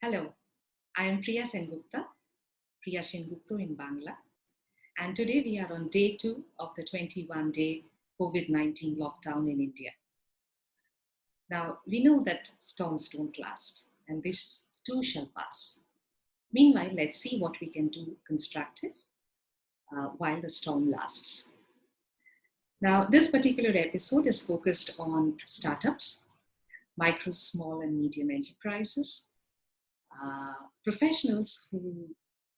Hello, I am Priya Sengupta, Priya Sengupta in Bangla, and today we are on day 2 of the 21-day COVID-19 lockdown in India. Now, we know that storms don't last, and this too shall pass. Meanwhile, let's see what we can do constructive while the storm lasts. Now, this particular episode is focused on startups, micro, small, and medium enterprises, professionals who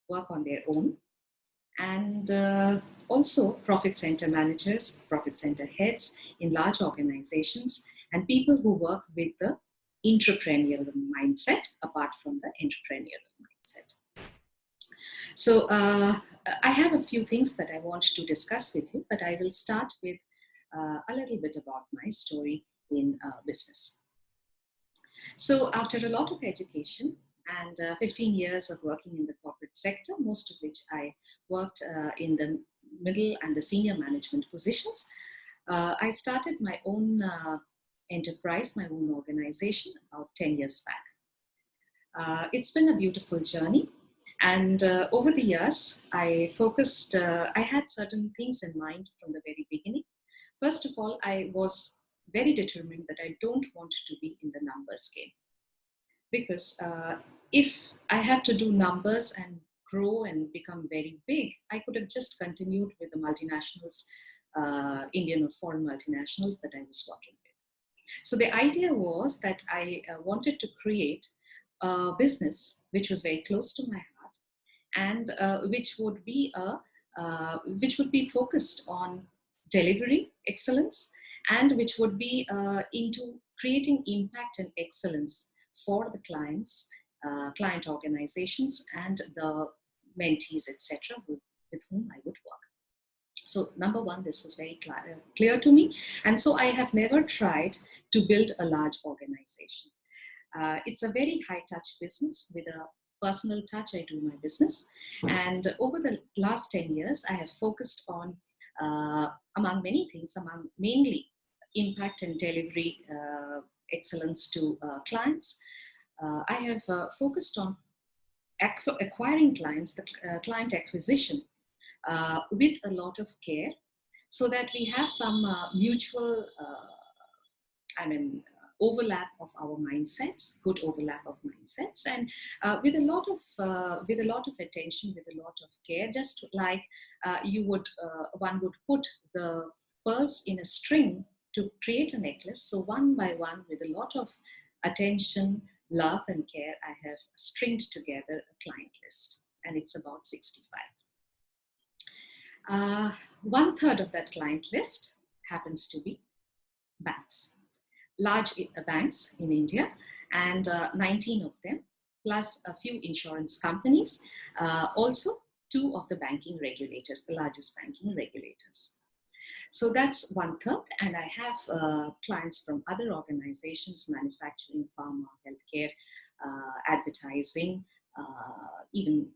work on their own, and also profit center managers, profit center heads in large organizations, and people who work with the entrepreneurial mindset apart from the entrepreneurial mindset. So I have a few things that I want to discuss with you, but I will start with a little bit about my story in business. So after a lot of education and 15 years of working in the corporate sector, most of which I worked in the middle and the senior management positions, I started my own enterprise, my own organization about 10 years back. It's been a beautiful journey. And over the years, I had certain things in mind from the very beginning. First of all, I was very determined that I don't want to be in the numbers game. Because if I had to do numbers and grow and become very big, I could have just continued with the multinationals, Indian or foreign multinationals that I was working with. So the idea was that I wanted to create a business which was very close to my heart and which would be focused on delivery excellence, and which would be into creating impact and excellence for the clients, client organizations, and the mentees, etc., with whom I would work. So number one, this was very clear to me. And so I have never tried to build a large organization. It's a very high touch business. With a personal touch, I do my business. And over the last 10 years, I have focused on, among many things, mainly impact and delivery excellence to clients. I have focused on acquiring clients, the client acquisition with a lot of care, so that we have some mutual, overlap of our mindsets, good overlap of mindsets, and with a lot of attention, with a lot of care, just like one would put the pearls in a string to create a necklace. So one by one, with a lot of attention, love, and care, I have stringed together a client list, and it's about 65. 1/3 of that client list happens to be banks, large banks in India, and 19 of them, plus a few insurance companies, also 2 of the banking regulators, the largest banking regulators. So that's 1/3, and I have clients from other organizations, manufacturing, pharma, healthcare, advertising, even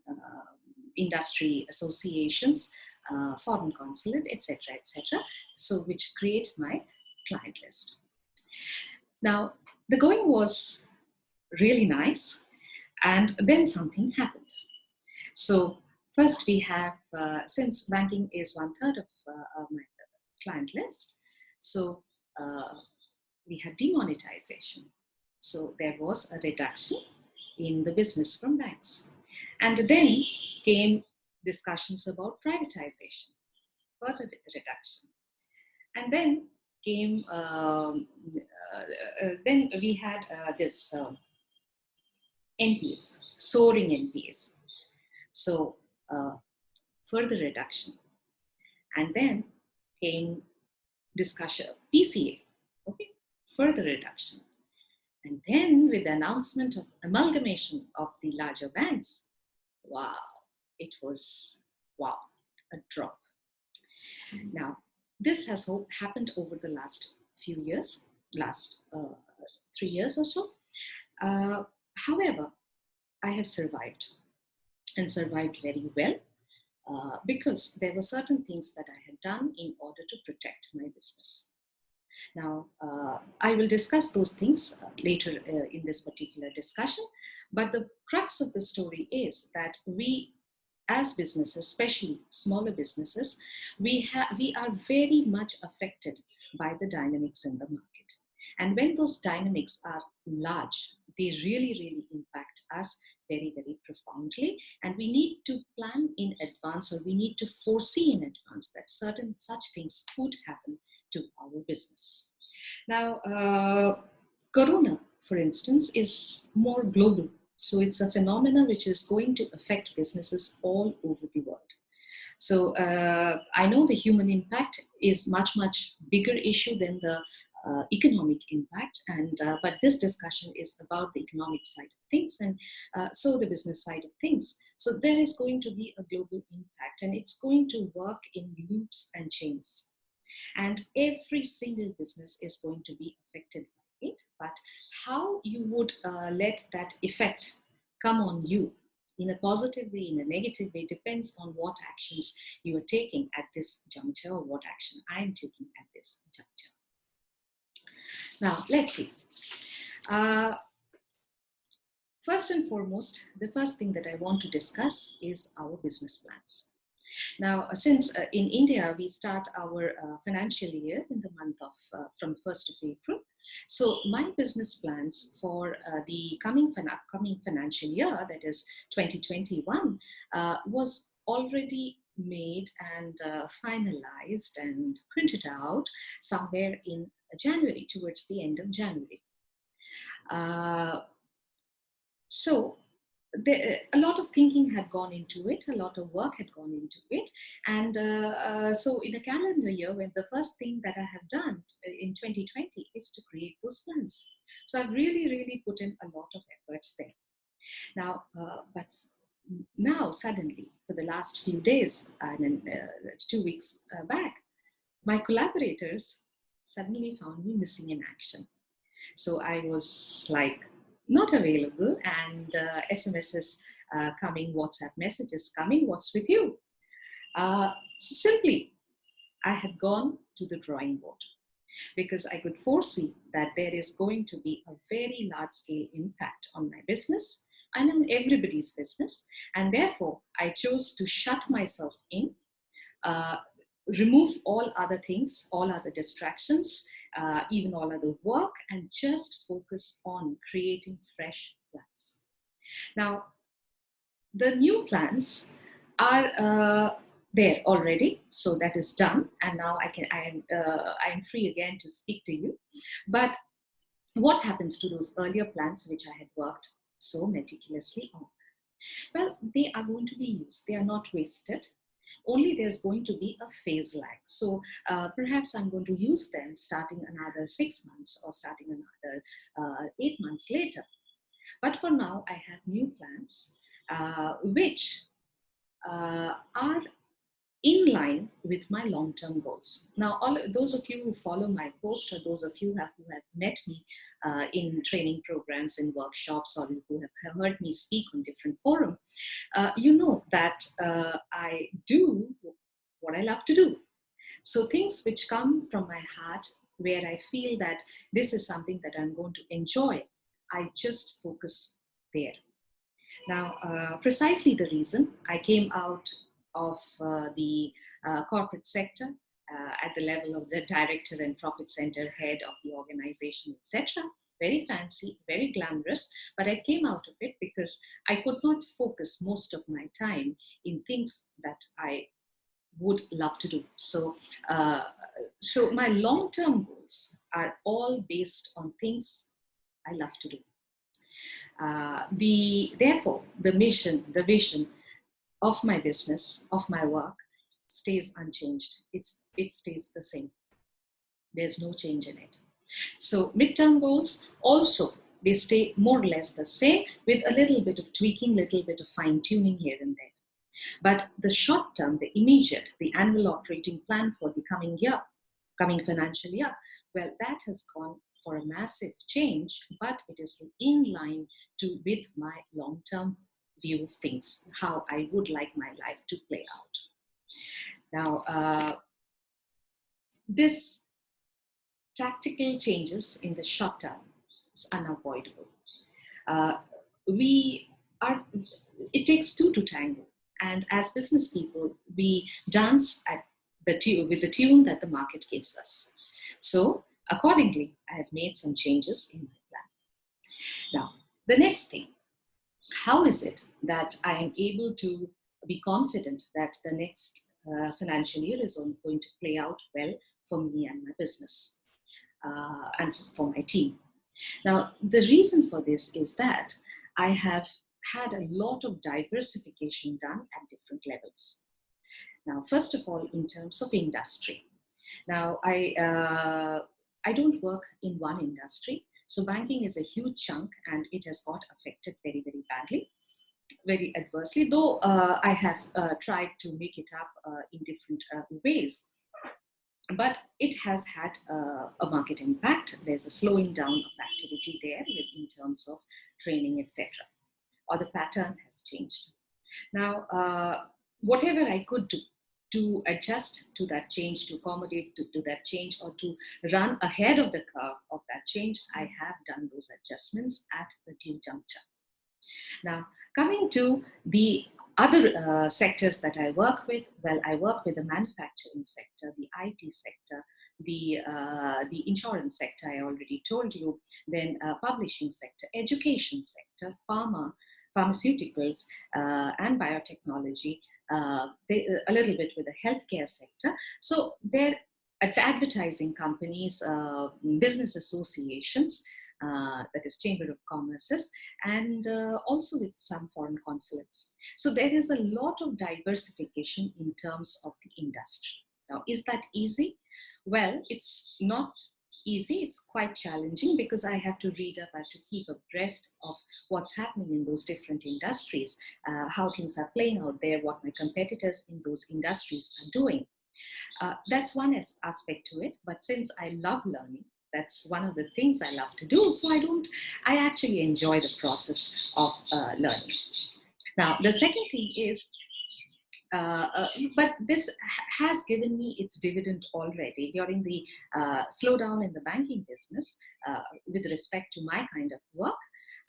industry associations, foreign consulate, etc., etc. So which create my client list. Now, the going was really nice, and then something happened. So first we have, since banking is 1/3 of my client list, so we had demonetization. So there was a reduction in the business from banks. And then came discussions about privatization, further reduction. And then came, then we had this NPAs, soaring NPAs. So further reduction. And then came discussion, PCA, okay, further reduction. And then with the announcement of amalgamation of the larger banks, wow, it was, wow, a drop. Now, this has happened over the last few years, last 3 years or so. However, I have survived, and survived very well, because there were certain things that I had done in order to protect my business. Now, I will discuss those things later in this particular discussion, but the crux of the story is that we, as businesses, especially smaller businesses, we are very much affected by the dynamics in the market. And when those dynamics are large, they really, really impact us very, very profoundly. And we need to plan in advance, or we need to foresee in advance that certain such things could happen to our business. Now, Corona, for instance, is more global. So it's a phenomenon which is going to affect businesses all over the world. So I know the human impact is much, much bigger issue than the economic impact, and but this discussion is about the economic side of things, and so the business side of things. So there is going to be a global impact, and it's going to work in loops and chains. And every single business is going to be affected by it. But how you would let that effect come on you in a positive way, in a negative way, depends on what actions you are taking at this juncture, or what action I am taking at this juncture. Now, let's see. First and foremost, the first thing that I want to discuss is our business plans. Now, since in India, we start our financial year in the month of, from 1st of April. So my business plans for the upcoming financial year, that is 2021, was already made and finalized and printed out somewhere in January, towards the end of January. So a lot of thinking had gone into it, a lot of work had gone into it. And so in a calendar year, when the first thing that I have done in 2020 is to create those plans. So I've really, really put in a lot of efforts there. Now, but now suddenly, for the last few days, I mean, 2 weeks back, my collaborators suddenly found me missing in action. So I was like, not available, and SMSs coming, WhatsApp messages coming, what's with you? So simply, I had gone to the drawing board, because I could foresee that there is going to be a very large scale impact on my business and on everybody's business. And therefore, I chose to shut myself in, remove all other things, all other distractions, even all other work, and just focus on creating fresh plans. Now, the new plans are there already, so that is done, and now I am free again to speak to you. But what happens to those earlier plans which I had worked so meticulously on? Well, they are going to be used. They are not wasted. Only there's going to be a phase lag. So perhaps I'm going to use them starting another 6 months, or starting another 8 months later. But for now, I have new plans which are in line with my long-term goals. Now, all those of you who follow my post, or those of you who have met me in training programs, in workshops, or who have heard me speak on different forums, you know that I do what I love to do. So things which come from my heart, where I feel that this is something that I'm going to enjoy, I just focus there. Now, precisely the reason I came out of the corporate sector at the level of the director and profit center head of the organization, etc. Very fancy, very glamorous, but I came out of it because I could not focus most of my time in things that I would love to do. So, so my long-term goals are all based on things I love to do. Therefore, the mission, the vision of my business, of my work, stays unchanged. It stays the same. There's no change in it. So midterm goals also, they stay more or less the same, with a little bit of tweaking, little bit of fine tuning here and there. But the short term, the immediate, the annual operating plan for the coming year, coming financial year, well, that has gone for a massive change, but it is in line with my long-term view of things, how I would like my life to play out. Now, this tactical changes in the short term is unavoidable. Uh, we are, it takes two to tango. And as business people, we dance at the tune, with the tune that the market gives us. So accordingly, I have made some changes in my plan. Now, the next thing, how is it that I am able to be confident that the next financial year is going to play out well for me and my business and for my team? Now, the reason for this is that I have had a lot of diversification done at different levels. Now, first of all, in terms of industry. Now, I don't work in one industry. So banking is a huge chunk and it has got affected very, very badly, very adversely, though I have tried to make it up in different ways. But it has had a market impact. There's a slowing down of activity there in terms of training, etc. Or the pattern has changed. Now, whatever I could do to adjust to that change, to accommodate to that change, or to run ahead of the curve of that change, I have done those adjustments at the due juncture. Now, coming to the other sectors that I work with, well, I work with the manufacturing sector, the IT sector, the insurance sector, I already told you, then publishing sector, education sector, pharmaceuticals, and biotechnology, a little bit with the healthcare sector. So there advertising companies, business associations, that is Chamber of Commerce's, and also with some foreign consulates. So there is a lot of diversification in terms of the industry. Now, is that easy? Well, it's not easy. It's quite challenging because I have to read up, I have to keep abreast of what's happening in those different industries, how things are playing out there, what my competitors in those industries are doing. That's one aspect to it. But since I love learning, that's one of the things I love to do. So I actually enjoy the process of learning. Now, the second thing is, but this has given me its dividend already during the slowdown in the banking business. With respect to my kind of work,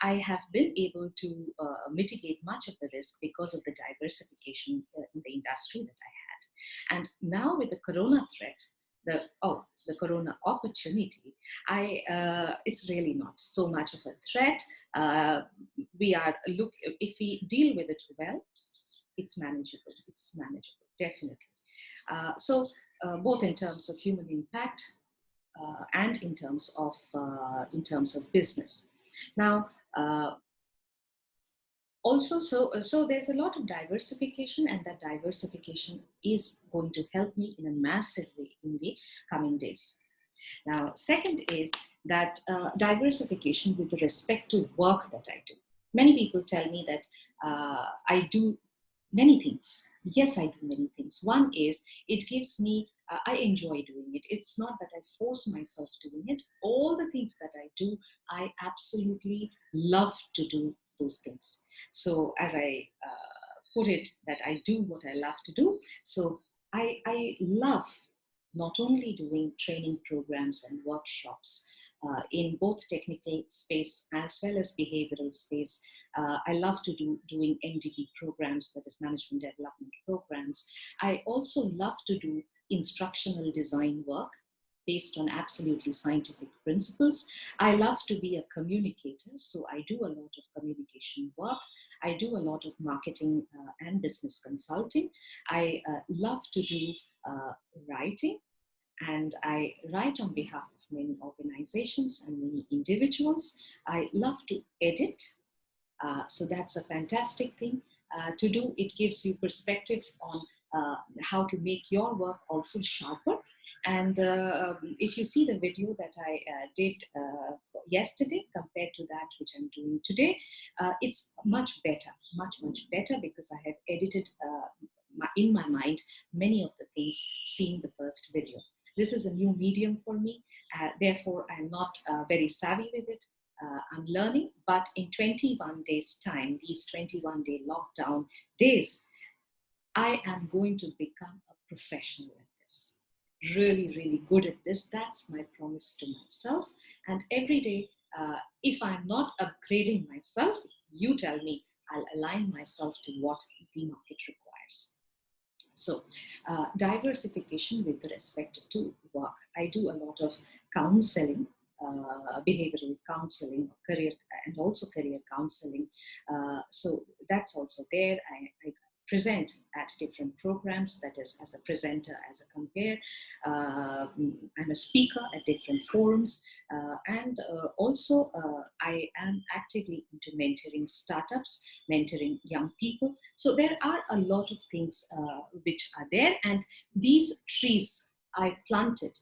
I have been able to mitigate much of the risk because of the diversification in the industry that I had. And now with the corona threat, the corona opportunity, it's really not so much of a threat. If we deal with it well, it's manageable. It's manageable, definitely. So both in terms of human impact and in terms of business. Now, also, so there's a lot of diversification, and that diversification is going to help me in a massive way in the coming days. Now, second is that diversification with respect to work that I do. Many people tell me that I do many things. Yes, I do many things. One is it gives me, I enjoy doing it. It's not that I force myself doing it. All the things that I do, I absolutely love to do those things. So as I put it, that I do what I love to do. So I love not only doing training programs and workshops in both technical space as well as behavioral space. I love to doing MDP programs, that is management development programs. I also love to do instructional design work based on absolutely scientific principles. I love to be a communicator, so I do a lot of communication work. I do a lot of marketing and business consulting. I love to do writing, and I write on behalf of many organizations and many individuals. I love to edit, so that's a fantastic thing to do. It gives you perspective on how to make your work also sharper. And if you see the video that I did yesterday compared to that which I'm doing today, it's much better, much better, because I have edited in my mind many of the things seen the first video. This is a new medium for me, therefore I'm not very savvy with it. I'm learning, but in 21 days time, these 21-day lockdown days, I am going to become a professional at this. really, really good at this. That's my promise to myself. And every day, if I'm not upgrading myself, you tell me, I'll align myself to what the market requires. So, diversification with respect to work. I do a lot of counseling, behavioral counseling, career, and also career counseling. So that's also there. I present at different programs, that is, as a presenter, as a compare. I'm a speaker at different forums, and also I am actively into mentoring startups, mentoring young people. So there are a lot of things which are there, and these trees I planted,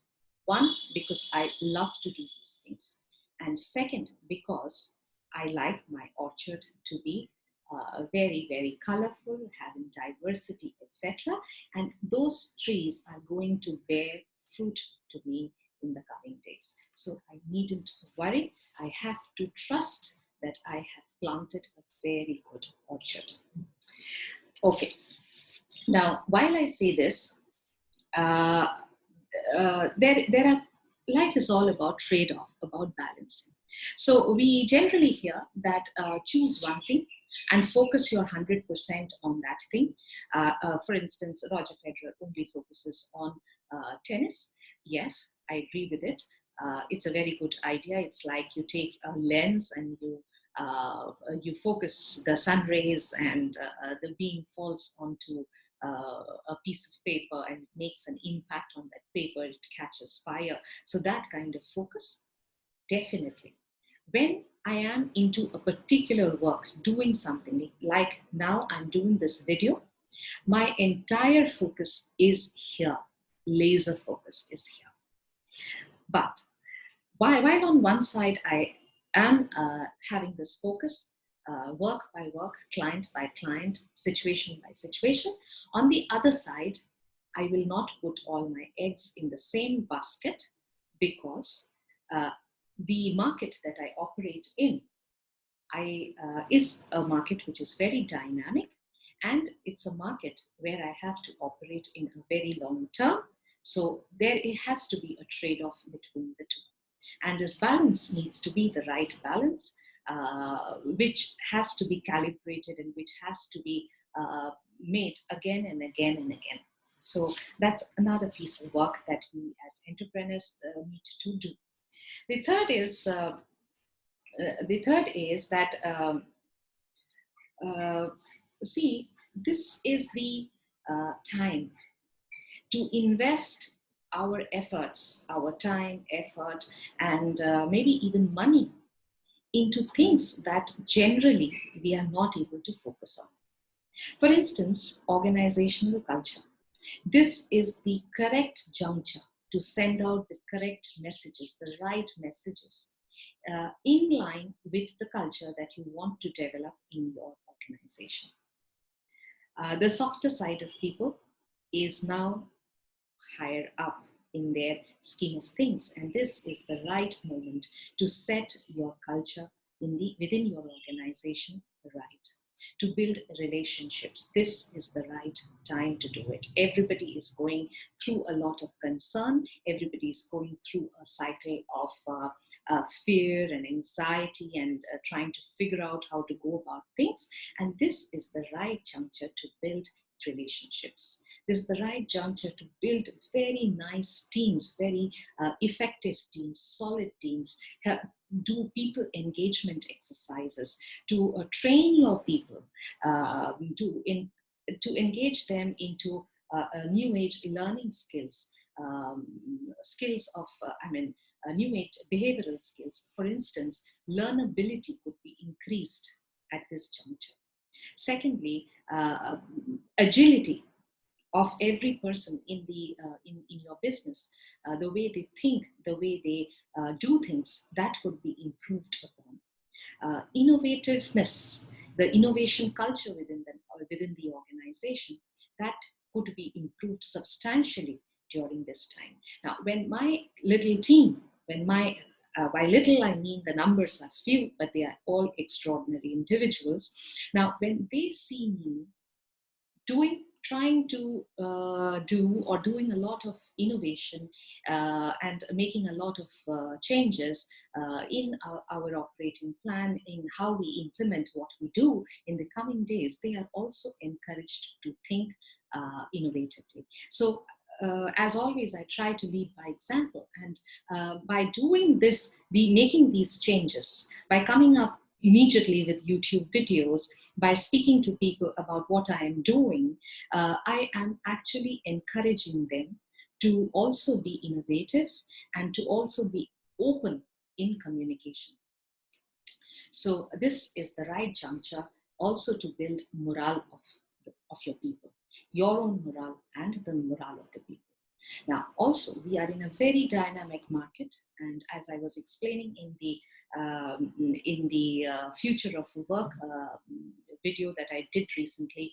one, because I love to do those things, and second, because I like my orchard to be very, very colorful, having diversity, etc. And those trees are going to bear fruit to me in the coming days. So I needn't worry. I have to trust that I have planted a very good orchard. Okay. Now, while I say this, there are, life is all about trade-off, about balancing. So we generally hear that choose one thing and focus your 100% on that thing. For instance, Roger Federer only focuses on tennis. Yes, I agree with it. It's a very good idea. It's like you take a lens and you focus the sun rays, and the beam falls onto a piece of paper and makes an impact on that paper. It catches fire. So that kind of focus, definitely. When I am into a particular work, doing something, like now I'm doing this video, my entire focus is here. Laser focus is here. But while on one side I am having this focus, work by work, client by client, situation by situation, on the other side, I will not put all my eggs in the same basket, because the market that I operate in is a market which is very dynamic, and it's a market where I have to operate in a very long term. So there it has to be a trade-off between the two. And this balance needs to be the right balance, which has to be calibrated and which has to be made again and again and again. So that's another piece of work that we as entrepreneurs need to do. The third is that see, this is the time to invest our efforts, our time, effort, and maybe even money into things that generally we are not able to focus on. For instance, organizational culture. This is the correct juncture to send out the correct messages, the right messages, in line with the culture that you want to develop in your organization. The softer side of people is now higher up in their scheme of things, and this is the right moment to set your culture within your organization right, to build relationships. This is the right time to do it. Everybody is going through a lot of concern. Everybody is going through a cycle of fear and anxiety, and trying to figure out how to go about things. And this is the right juncture to build relationships. This is the right juncture to build very nice teams, very effective teams, solid teams, do people engagement exercises, to train your people, to engage them into new age learning skills, skills of, new age behavioral skills. For instance, learnability could be increased at this juncture. Secondly, agility of every person in your business, the way they think, the way they do things, that could be improved upon. Innovativeness, the innovation culture within the organization, that could be improved substantially during this time. Now, when my little team, by little I mean the numbers are few, but they are all extraordinary individuals. Now, when they see me doing trying to doing a lot of innovation and making a lot of changes in our operating plan, in how we implement what we do in the coming days, they are also encouraged to think innovatively. So as always, I try to lead by example, and by doing this, making these changes, by coming up immediately with YouTube videos, by speaking to people about what I am doing, I am actually encouraging them to also be innovative and to also be open in communication. So this is the right juncture also to build morale of your people, your own morale and the morale of the people. Now, also, we are in a very dynamic market, and as I was explaining in the future of work video that I did recently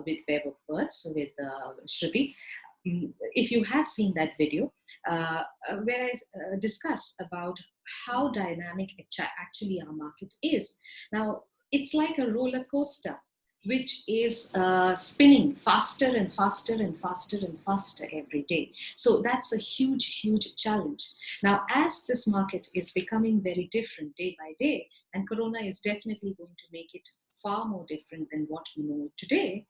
with Web of Words with Shruti, if you have seen that video, where I discuss about how dynamic actually our market is. Now, it's like a roller coaster, which is spinning faster and faster and faster and faster every day. So that's a huge, huge challenge. Now, as this market is becoming very different day by day, and Corona is definitely going to make it far more different than what we know today,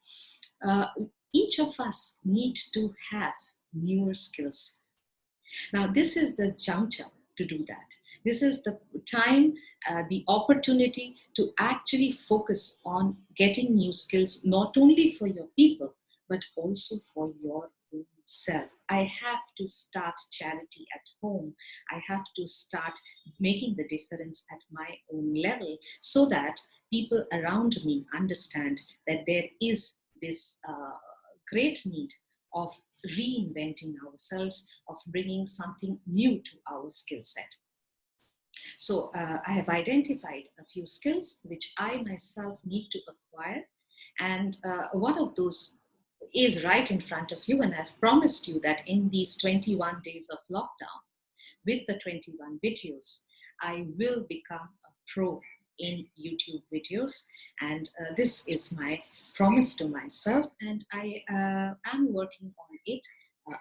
each of us need to have newer skills. Now, this is the juncture to do that. This is the time, the opportunity to actually focus on getting new skills, not only for your people, but also for your own self. I have to start charity at home. I have to start making the difference at my own level so that people around me understand that there is this great need of reinventing ourselves, of bringing something new to our skill set. So I have identified a few skills which I myself need to acquire. And one of those is right in front of you. And I've promised you that in these 21 days of lockdown, with the 21 videos, I will become a pro in YouTube videos. And this is my promise to myself. And I am working on it.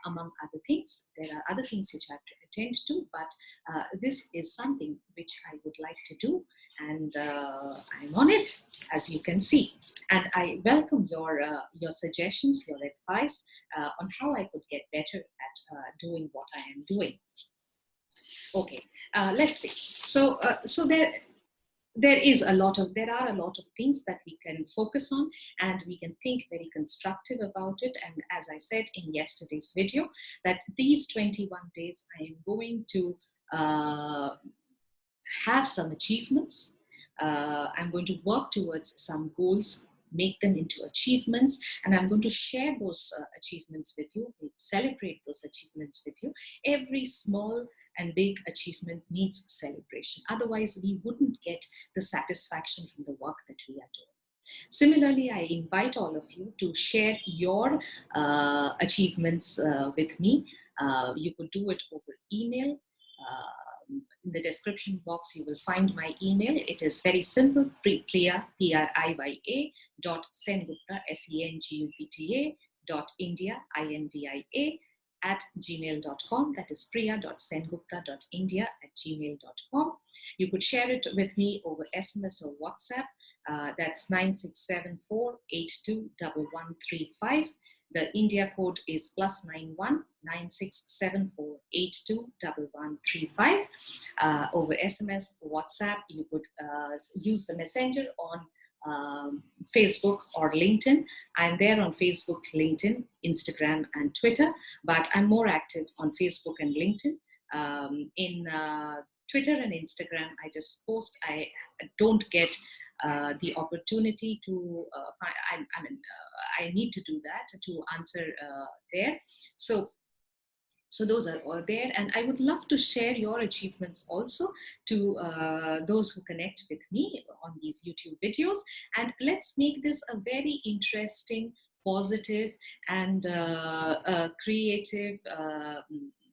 Among other things, there are other things which I have to attend to, but this is something which I would like to do, and I'm on it, as you can see. And I welcome your suggestions, your advice on how I could get better at doing what I am doing. Okay, let's see. So, there are a lot of things that we can focus on, and we can think very constructive about it. And as I said in yesterday's video, that these 21 days I am going to have some achievements. I'm going to work towards some goals, make them into achievements, and I'm going to share those achievements with you, celebrate those achievements with you. Every small and big achievement needs celebration. Otherwise, we wouldn't get the satisfaction from the work that we are doing. Similarly, I invite all of you to share your achievements with me. You could do it over email. In the description box, you will find my email. It is very simple, Priya, Priya, .Sengupta, Sengupta, .India, India, @gmail.com. That is priya.sengupta.india@gmail.com. You could share it with me over SMS or WhatsApp. That's 9674821135. The India code is +91 9674821135. Over SMS, WhatsApp, you could use the messenger on Facebook or LinkedIn. I'm there on Facebook, LinkedIn, Instagram, and Twitter, but I'm more active on Facebook and LinkedIn. In Twitter and Instagram, I just post. I don't get the opportunity to, I need to do that to answer there. So those are all there, and I would love to share your achievements also to those who connect with me on these YouTube videos. And let's make this a very interesting, positive, and creative,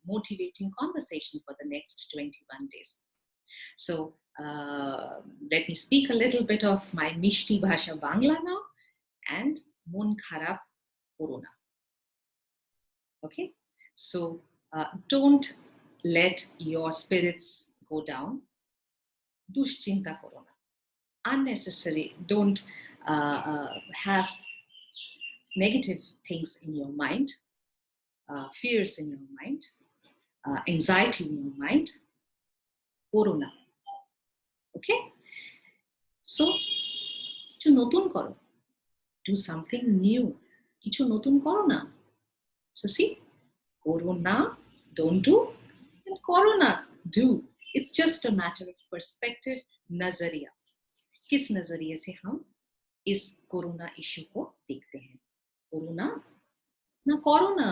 motivating conversation for the next 21 days. So let me speak a little bit of my Mishti Bhasha Bangla now. And Mon Kharap corona. Okay, so don't let your spirits go down. Dushchinta corona. Unnecessary. Don't have negative things in your mind, fears in your mind, anxiety in your mind. Corona. Okay, so কিছু নতুন করো, do something new, কিছু নতুন করো না. So see, corona, don't do, and corona, do. It's just a matter of perspective, nazariya. किस नजरिए से हम इस कोरोना इश्यू को देखते हैं. कोरोना ना corona.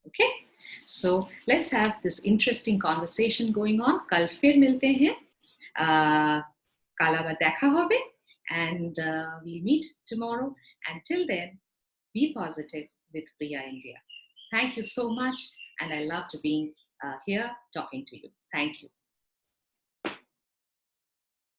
Okay, so let's have this interesting conversation going on. कल फिर मिलते हैं, कल आবার দেখা হবে, and we'll meet tomorrow. Until then, be positive with Priya India. Thank you so much, and I loved being here talking to you. Thank you.